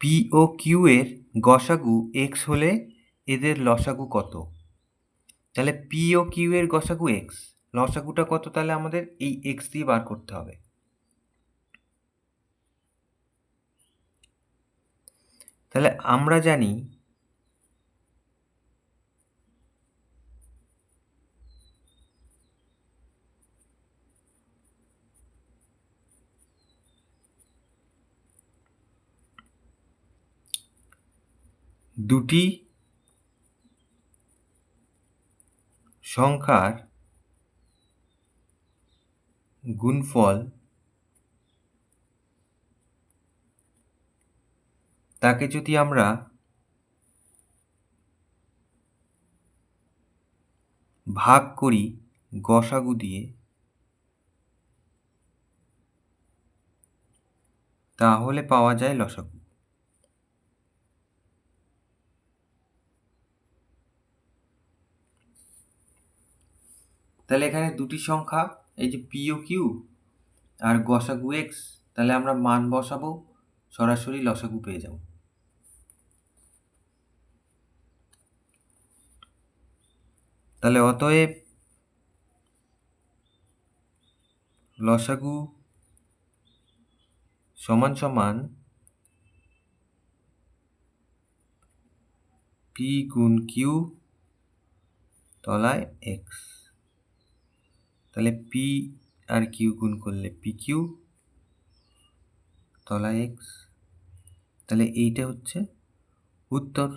P O Q এর গসাগু x হলে এদের লসাগু কত? তাহলে পি ও কিউ এর গসাগু এক্স, লসাগুটা কত? তাহলে আমাদের এই এক্স দিয়ে বার করতে হবে। তাহলে আমরা জানি দুটি সংখ্যার গুণফল তাকে যদি আমরা ভাগ করি গসাগু দিয়ে, তাহলে পাওয়া যায় লসাগু। তাহলে এখানে দুটি সংখ্যা, এই যে পি ও কিউ আর গসাগু এক্স, তাহলে আমরা মান বসাবো, সরাসরি লসাগু পেয়ে যাব। তাহলে অতএব লসাগু সমান সমান পি গুণ কিউ তলায় এক্স। তাহলে পি আর কিউ গুণ করলে পি কিউ তলায় এক্স। তাহলে এইটা হচ্ছে উত্তর।